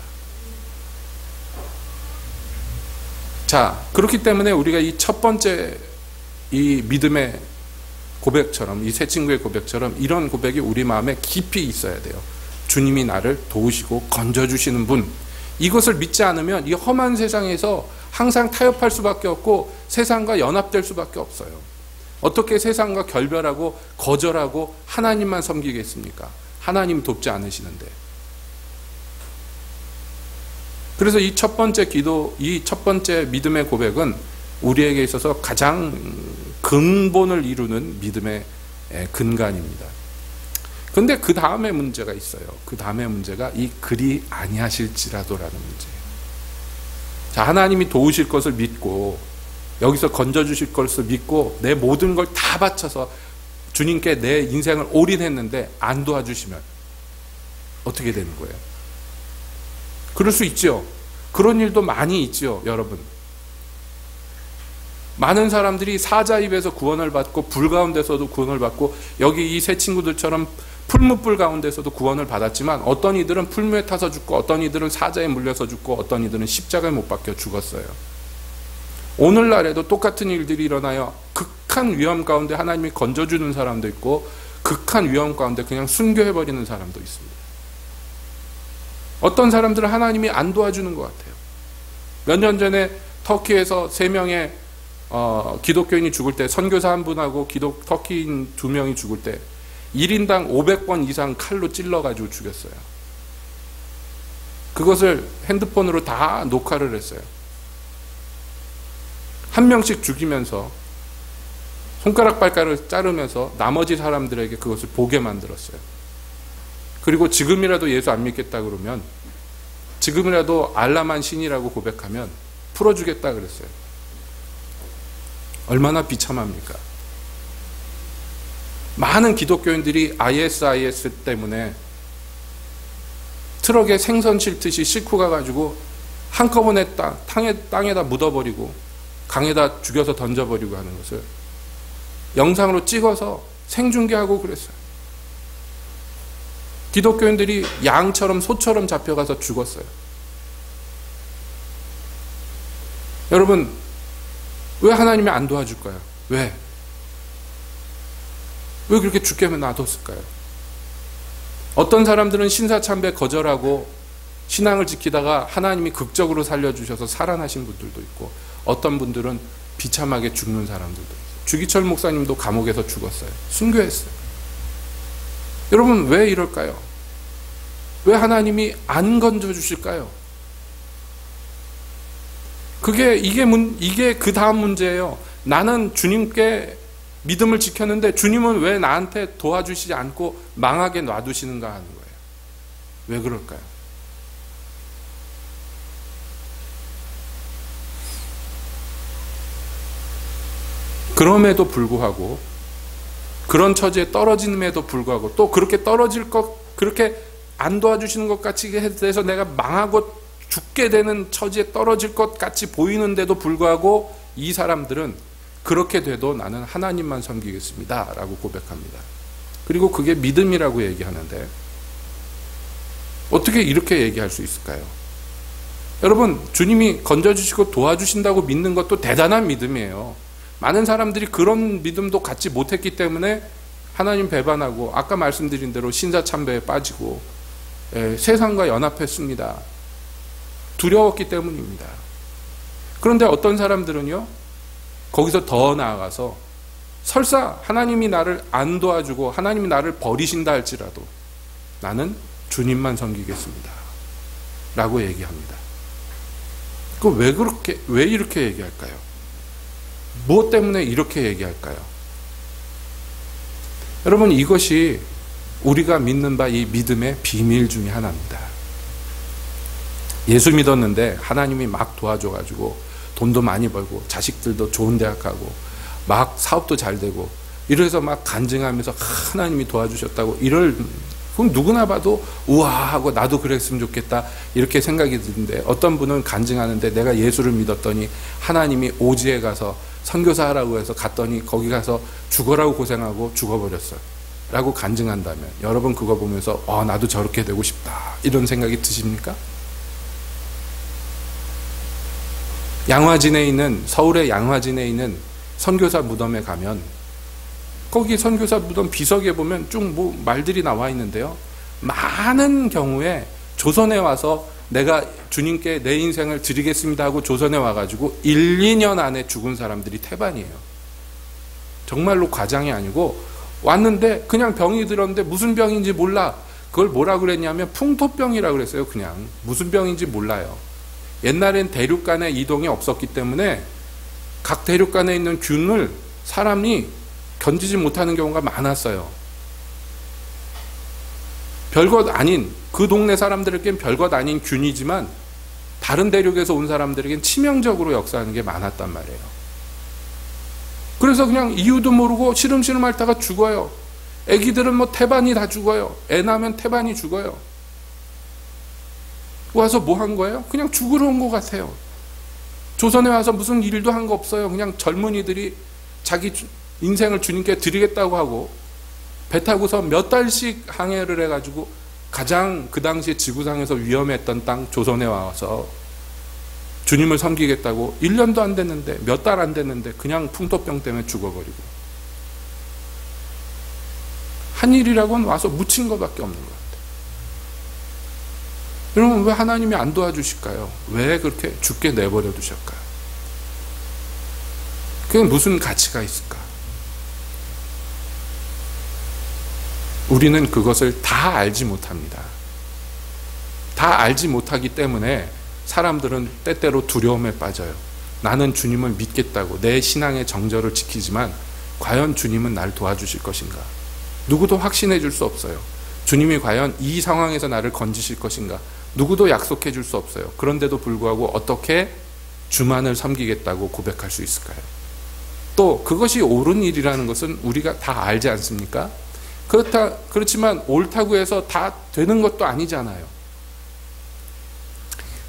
자, 그렇기 때문에 우리가 이 첫 번째 이 믿음의 고백처럼, 이 세 친구의 고백처럼 이런 고백이 우리 마음에 깊이 있어야 돼요. 주님이 나를 도우시고 건져주시는 분, 이것을 믿지 않으면 이 험한 세상에서 항상 타협할 수밖에 없고 세상과 연합될 수밖에 없어요. 어떻게 세상과 결별하고 거절하고 하나님만 섬기겠습니까? 하나님 돕지 않으시는데. 그래서 이 첫 번째 기도, 이 첫 번째 믿음의 고백은 우리에게 있어서 가장 근본을 이루는 믿음의 근간입니다. 그런데 그 다음에 문제가 있어요. 그 다음에 문제가 이 그리 아니하실지라도라는 문제예요. 자, 하나님이 도우실 것을 믿고 여기서 건져주실 것을 믿고 내 모든 걸 다 바쳐서 주님께 내 인생을 올인했는데 안 도와주시면 어떻게 되는 거예요? 그럴 수 있죠. 그런 일도 많이 있죠, 여러분. 많은 사람들이 사자 입에서 구원을 받고 불 가운데서도 구원을 받고 여기 이 세 친구들처럼 풀무불 가운데서도 구원을 받았지만 어떤 이들은 풀무에 타서 죽고 어떤 이들은 사자에 물려서 죽고 어떤 이들은 십자가에 못 박혀 죽었어요. 오늘날에도 똑같은 일들이 일어나요. 극한 위험 가운데 하나님이 건져주는 사람도 있고 극한 위험 가운데 그냥 순교해버리는 사람도 있습니다. 어떤 사람들은 하나님이 안 도와주는 것 같아요. 몇 년 전에 터키에서 3명의 기독교인이 죽을 때, 선교사 한 분하고 터키인 2명이 죽을 때 1인당 500번 이상 칼로 찔러가지고 죽였어요. 그것을 핸드폰으로 다 녹화를 했어요. 한 명씩 죽이면서 손가락 발가락을 자르면서 나머지 사람들에게 그것을 보게 만들었어요. 그리고 지금이라도 예수 안 믿겠다 그러면, 지금이라도 알라만 신이라고 고백하면 풀어주겠다 그랬어요. 얼마나 비참합니까? 많은 기독교인들이 ISIS 때문에 트럭에 생선 싣듯이 싣고 가가지고 한꺼번에 땅에다 묻어버리고 강에다 죽여서 던져버리고 하는 것을 영상으로 찍어서 생중계하고 그랬어요. 기독교인들이 양처럼 소처럼 잡혀가서 죽었어요. 여러분, 왜 하나님이 안 도와줄까요? 왜 그렇게 죽게 놔뒀을까요? 어떤 사람들은 신사참배 거절하고 신앙을 지키다가 하나님이 극적으로 살려주셔서 살아나신 분들도 있고, 어떤 분들은 비참하게 죽는 사람들도 있어요. 주기철 목사님도 감옥에서 죽었어요. 순교했어요. 여러분, 왜 이럴까요? 왜 하나님이 안 건져주실까요? 이게 그 다음 문제예요. 나는 주님께 믿음을 지켰는데 주님은 왜 나한테 도와주시지 않고 망하게 놔두시는가 하는 거예요. 왜 그럴까요? 그럼에도 불구하고, 그런 처지에 떨어짐에도 불구하고, 또 그렇게 그렇게 안 도와주시는 것 같이 해서 내가 망하고 죽게 되는 처지에 떨어질 것 같이 보이는데도 불구하고, 이 사람들은 그렇게 돼도 나는 하나님만 섬기겠습니다 라고 고백합니다. 그리고 그게 믿음이라고 얘기하는데, 어떻게 이렇게 얘기할 수 있을까요? 여러분, 주님이 건져주시고 도와주신다고 믿는 것도 대단한 믿음이에요. 많은 사람들이 그런 믿음도 갖지 못했기 때문에 하나님 배반하고, 아까 말씀드린 대로 신사참배에 빠지고 세상과 연합했습니다. 두려웠기 때문입니다. 그런데 어떤 사람들은요, 거기서 더 나아가서 설사 하나님이 나를 안 도와주고 하나님이 나를 버리신다 할지라도 나는 주님만 섬기겠습니다 라고 얘기합니다. 그럼 왜 이렇게 얘기할까요? 무엇 때문에 이렇게 얘기할까요? 여러분, 이것이 우리가 믿는 바 이 믿음의 비밀 중에 하나입니다. 예수 믿었는데 하나님이 막 도와줘가지고 돈도 많이 벌고 자식들도 좋은 대학 가고 막 사업도 잘 되고 이래서 막 간증하면서 하나님이 도와주셨다고 그럼 누구나 봐도 우와 하고 나도 그랬으면 좋겠다 이렇게 생각이 드는데, 어떤 분은 간증하는데 내가 예수를 믿었더니 하나님이 오지에 가서 선교사 하라고 해서 갔더니 거기 가서 죽어라고 고생하고 죽어버렸어요 라고 간증한다면, 여러분 그거 보면서 나도 저렇게 되고 싶다 이런 생각이 드십니까? 서울의 양화진에 있는 선교사 무덤에 가면, 거기 선교사 무덤 비석에 보면 쭉 말들이 나와 있는데요, 많은 경우에 조선에 와서 내가 주님께 내 인생을 드리겠습니다 하고 조선에 와가지고 1, 2년 안에 죽은 사람들이 태반이에요. 정말로 과장이 아니고 왔는데 그냥 병이 들었는데 무슨 병인지 몰라. 그걸 뭐라 그랬냐면 풍토병이라고 그랬어요. 그냥 무슨 병인지 몰라요. 옛날엔 대륙 간의 이동이 없었기 때문에 각 대륙 간에 있는 균을 사람이 견디지 못하는 경우가 많았어요. 별것 아닌, 그 동네 사람들에겐 별것 아닌 균이지만 다른 대륙에서 온 사람들에겐 치명적으로 역사하는 게 많았단 말이에요. 그래서 그냥 이유도 모르고 시름시름 앓다가 죽어요. 애기들은 태반이 다 죽어요. 애 낳으면 태반이 죽어요. 와서 뭐 한 거예요? 그냥 죽으러 온 것 같아요. 조선에 와서 무슨 일도 한 거 없어요. 그냥 젊은이들이 자기 인생을 주님께 드리겠다고 하고 배 타고서 몇 달씩 항해를 해가지고 가장 그 당시에 지구상에서 위험했던 땅 조선에 와서 주님을 섬기겠다고 1년도 안 됐는데, 몇 달 안 됐는데 그냥 풍토병 때문에 죽어버리고, 한 일이라고는 와서 묻힌 것밖에 없는 것 같아요. 여러분, 왜 하나님이 안 도와주실까요? 왜 그렇게 죽게 내버려 두실까요? 그게 무슨 가치가 있을까? 우리는 그것을 다 알지 못합니다. 다 알지 못하기 때문에 사람들은 때때로 두려움에 빠져요. 나는 주님을 믿겠다고 내 신앙의 정절을 지키지만 과연 주님은 날 도와주실 것인가? 누구도 확신해 줄 수 없어요. 주님이 과연 이 상황에서 나를 건지실 것인가? 누구도 약속해 줄 수 없어요. 그런데도 불구하고 어떻게 주만을 섬기겠다고 고백할 수 있을까요? 또 그것이 옳은 일이라는 것은 우리가 다 알지 않습니까? 그렇지만 옳다고 해서 다 되는 것도 아니잖아요.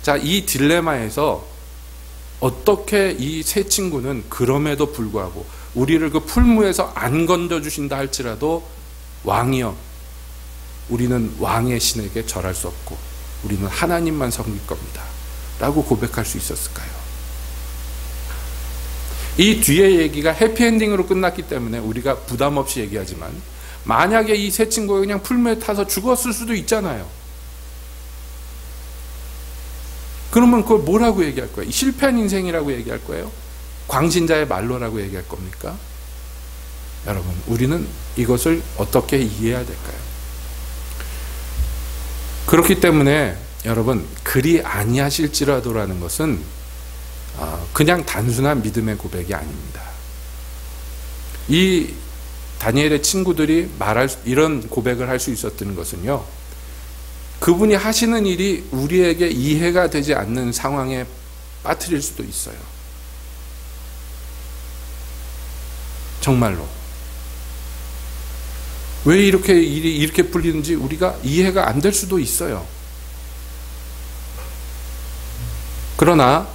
자, 이 딜레마에서 어떻게 이 세 친구는 그럼에도 불구하고 우리를 그 풀무에서 안 건져주신다 할지라도 왕이여, 우리는 왕의 신에게 절할 수 없고 우리는 하나님만 섬길 겁니다 라고 고백할 수 있었을까요? 이 뒤에 얘기가 해피엔딩으로 끝났기 때문에 우리가 부담 없이 얘기하지만, 만약에 이 세 친구가 그냥 풀매에 타서 죽었을 수도 있잖아요. 그러면 그걸 뭐라고 얘기할 거예요? 실패한 인생이라고 얘기할 거예요? 광신자의 말로라고 얘기할 겁니까? 여러분, 우리는 이것을 어떻게 이해해야 될까요? 그렇기 때문에 여러분, 그리 아니하실지라도라는 것은 그냥 단순한 믿음의 고백이 아닙니다. 이 다니엘의 친구들이 이런 고백을 할 수 있었던 것은요, 그분이 하시는 일이 우리에게 이해가 되지 않는 상황에 빠뜨릴 수도 있어요. 정말로. 왜 이렇게 일이 이렇게 풀리는지 우리가 이해가 안 될 수도 있어요. 그러나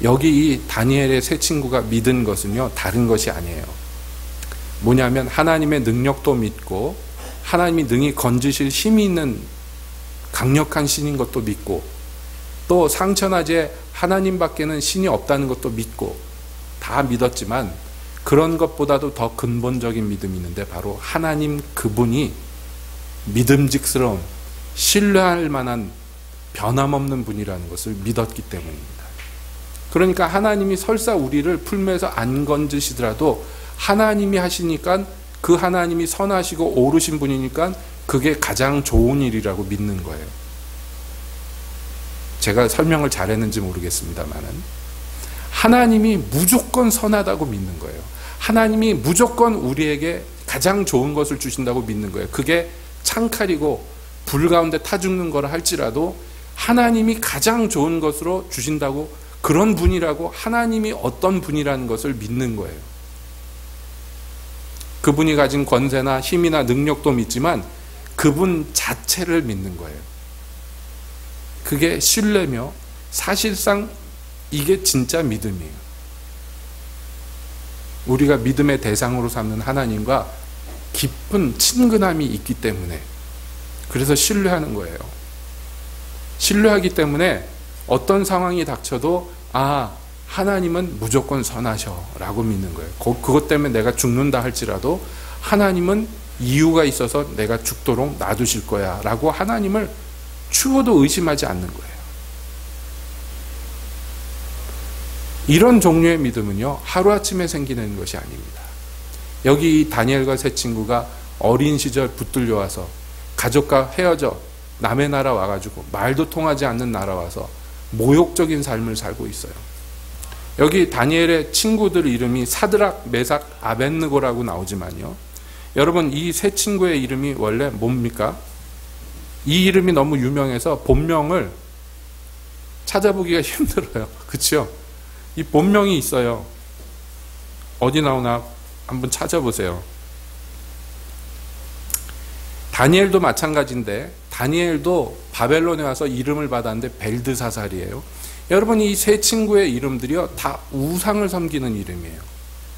여기 이 다니엘의 세 친구가 믿은 것은요, 다른 것이 아니에요. 뭐냐면 하나님의 능력도 믿고, 하나님이 능히 건지실 힘이 있는 강력한 신인 것도 믿고, 또 상천하제 하나님밖에는 신이 없다는 것도 믿고, 다 믿었지만 그런 것보다도 더 근본적인 믿음이 있는데, 바로 하나님 그분이 믿음직스러운, 신뢰할 만한 변함없는 분이라는 것을 믿었기 때문입니다. 그러니까 하나님이 설사 우리를 풀매에서 안 건지시더라도 하나님이 하시니까, 그 하나님이 선하시고 오르신 분이니까 그게 가장 좋은 일이라고 믿는 거예요. 제가 설명을 잘했는지 모르겠습니다만은, 하나님이 무조건 선하다고 믿는 거예요. 하나님이 무조건 우리에게 가장 좋은 것을 주신다고 믿는 거예요. 그게 창칼이고 불 가운데 타 죽는 거라 할지라도 하나님이 가장 좋은 것으로 주신다고, 그런 분이라고, 하나님이 어떤 분이라는 것을 믿는 거예요. 그분이 가진 권세나 힘이나 능력도 믿지만 그분 자체를 믿는 거예요. 그게 신뢰며, 사실상 이게 진짜 믿음이에요. 우리가 믿음의 대상으로 삼는 하나님과 깊은 친근함이 있기 때문에, 그래서 신뢰하는 거예요. 신뢰하기 때문에 어떤 상황이 닥쳐도 하나님은 무조건 선하셔 라고 믿는 거예요. 그것 때문에 내가 죽는다 할지라도 하나님은 이유가 있어서 내가 죽도록 놔두실 거야 라고 하나님을 추호도 의심하지 않는 거예요. 이런 종류의 믿음은요, 하루아침에 생기는 것이 아닙니다. 여기 이 다니엘과 세 친구가 어린 시절 붙들려 와서, 가족과 헤어져 남의 나라 와가지고 말도 통하지 않는 나라 와서 모욕적인 삶을 살고 있어요. 여기 다니엘의 친구들 이름이 사드락, 메삭, 아벳느고라고 나오지만요, 여러분, 이 세 친구의 이름이 원래 뭡니까? 이 이름이 너무 유명해서 본명을 찾아보기가 힘들어요. 그렇죠? 이 본명이 있어요. 어디 나오나 한번 찾아보세요. 다니엘도 마찬가지인데, 다니엘도 바벨론에 와서 이름을 받았는데 벨드사살이에요. 여러분, 이 세 친구의 이름들이요, 다 우상을 섬기는 이름이에요.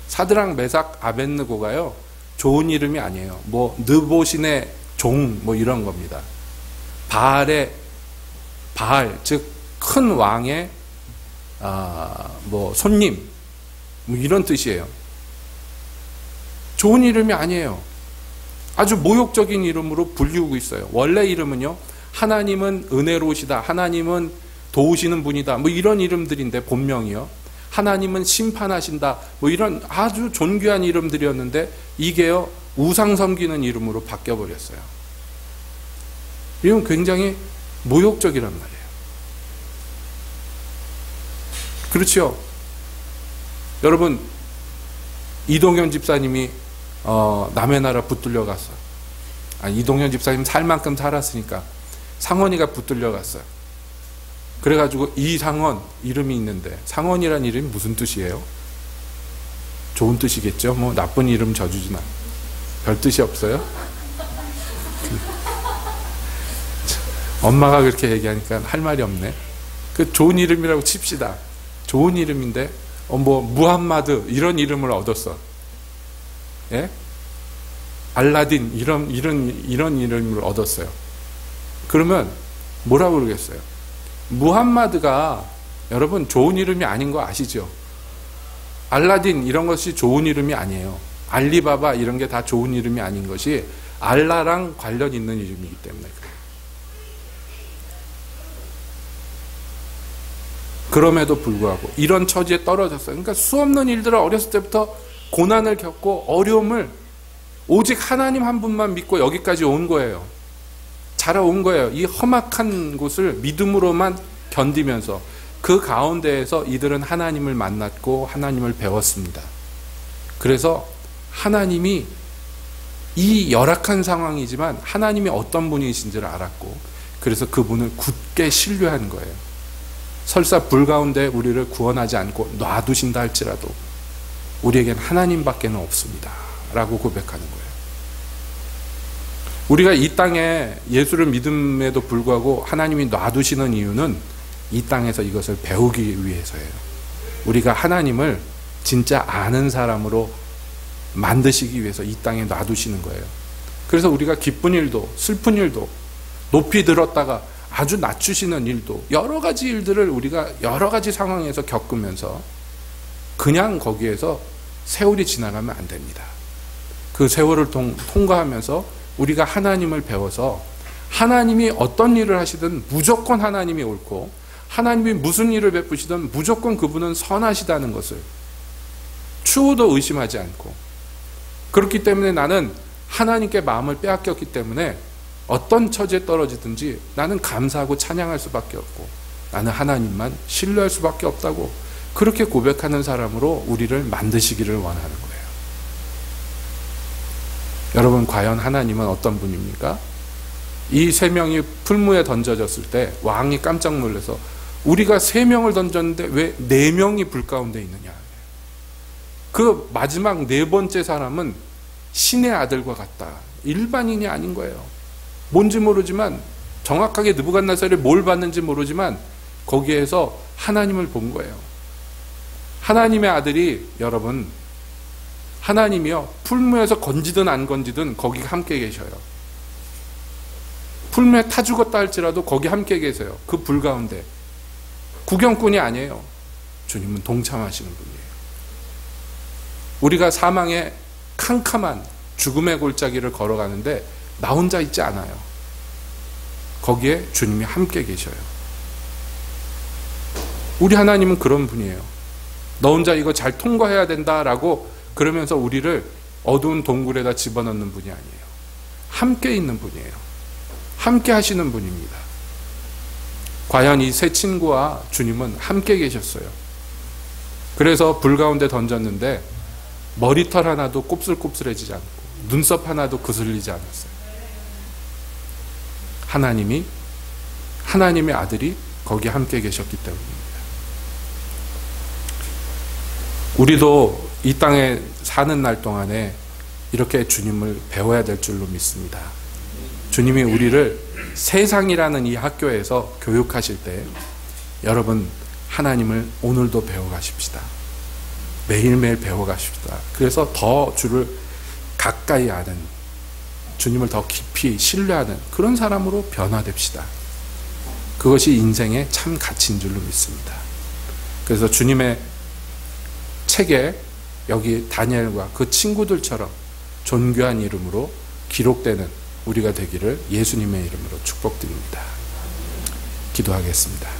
사드락, 메삭, 아벳느고가요, 좋은 이름이 아니에요. 뭐 느보신의 종, 뭐 이런 겁니다. 바알, 즉 큰 왕의 손님, 뭐 이런 뜻이에요. 좋은 이름이 아니에요. 아주 모욕적인 이름으로 불리우고 있어요. 원래 이름은요, 하나님은 은혜로우시다, 하나님은 도우시는 분이다, 뭐 이런 이름들인데, 본명이요, 하나님은 심판하신다, 뭐 이런 아주 존귀한 이름들이었는데, 이게요, 우상 섬기는 이름으로 바뀌어버렸어요. 이건 굉장히 모욕적이란 말이에요. 그렇죠? 여러분, 이동현 집사님이 남의 나라 붙들려 갔어요. 이동현 집사님 살 만큼 살았으니까 상원이가 붙들려 갔어요. 그래가지고 이상원 이름이 있는데, 상원이란 이름이 무슨 뜻이에요? 좋은 뜻이겠죠? 뭐 나쁜 이름 져주지나 별 뜻이 없어요? 엄마가 그렇게 얘기하니까 할 말이 없네. 그 좋은 이름이라고 칩시다. 좋은 이름인데 무함마드 이런 이름을 얻었어. 예? 알라딘 이런 이름을 얻었어요. 그러면 뭐라고 그러겠어요? 무함마드가 여러분 좋은 이름이 아닌 거 아시죠? 알라딘 이런 것이 좋은 이름이 아니에요. 알리바바 이런 게 다 좋은 이름이 아닌 것이 알라랑 관련 있는 이름이기 때문에 그래요. 그럼에도 불구하고 이런 처지에 떨어졌어요. 그러니까 수없는 일들을 어렸을 때부터 고난을 겪고 어려움을 오직 하나님 한 분만 믿고 여기까지 온 거예요. 자라온 거예요. 이 험악한 곳을 믿음으로만 견디면서 그 가운데에서 이들은 하나님을 만났고 하나님을 배웠습니다. 그래서 하나님이 이 열악한 상황이지만 하나님이 어떤 분이신지를 알았고 그래서 그분을 굳게 신뢰한 거예요. 설사 불 가운데 우리를 구원하지 않고 놔두신다 할지라도 우리에겐 하나님밖에 없습니다 라고 고백하는 거예요. 우리가 이 땅에 예수를 믿음에도 불구하고 하나님이 놔두시는 이유는 이 땅에서 이것을 배우기 위해서예요. 우리가 하나님을 진짜 아는 사람으로 만드시기 위해서 이 땅에 놔두시는 거예요. 그래서 우리가 기쁜 일도 슬픈 일도 높이 들었다가 아주 낮추시는 일도 여러 가지 일들을 우리가 여러 가지 상황에서 겪으면서 그냥 거기에서 세월이 지나가면 안 됩니다. 그 세월을 통과하면서 우리가 하나님을 배워서 하나님이 어떤 일을 하시든 무조건 하나님이 옳고 하나님이 무슨 일을 베푸시든 무조건 그분은 선하시다는 것을 추호도 의심하지 않고 그렇기 때문에 나는 하나님께 마음을 빼앗겼기 때문에 어떤 처지에 떨어지든지 나는 감사하고 찬양할 수밖에 없고 나는 하나님만 신뢰할 수밖에 없다고 그렇게 고백하는 사람으로 우리를 만드시기를 원하는 거예요. 여러분 과연 하나님은 어떤 분입니까? 이 세 명이 풀무에 던져졌을 때 왕이 깜짝 놀라서 우리가 세 명을 던졌는데 왜 네 명이 불 가운데 있느냐. 그 마지막 네 번째 사람은 신의 아들과 같다. 일반인이 아닌 거예요. 뭔지 모르지만 정확하게 느부갓네살이 뭘 봤는지 모르지만 거기에서 하나님을 본 거예요. 하나님의 아들이 여러분 하나님이요 풀무에서 건지든 안 건지든 거기 함께 계셔요. 풀무에 타 죽었다 할지라도 거기 함께 계세요. 그 불 가운데 구경꾼이 아니에요. 주님은 동참하시는 분이에요. 우리가 사망의 캄캄한 죽음의 골짜기를 걸어가는데 나 혼자 있지 않아요. 거기에 주님이 함께 계셔요. 우리 하나님은 그런 분이에요. 너 혼자 이거 잘 통과해야 된다라고 그러면서 우리를 어두운 동굴에다 집어넣는 분이 아니에요. 함께 있는 분이에요. 함께 하시는 분입니다. 과연 이 세 친구와 주님은 함께 계셨어요. 그래서 불 가운데 던졌는데 머리털 하나도 곱슬곱슬해지지 않고 눈썹 하나도 그슬리지 않았어요. 하나님의 아들이 거기 함께 계셨기 때문입니다. 우리도 이 땅에 사는 날 동안에 이렇게 주님을 배워야 될 줄로 믿습니다. 주님이 우리를 세상이라는 이 학교에서 교육하실 때 여러분 하나님을 오늘도 배워가십시다. 매일매일 배워가십시다. 그래서 더 주를 가까이 아는 주님을 더 깊이 신뢰하는 그런 사람으로 변화됩시다. 그것이 인생의 참 가치인 줄로 믿습니다. 그래서 주님의 책에 여기 다니엘과 그 친구들처럼 존귀한 이름으로 기록되는 우리가 되기를 예수님의 이름으로 축복드립니다. 기도하겠습니다.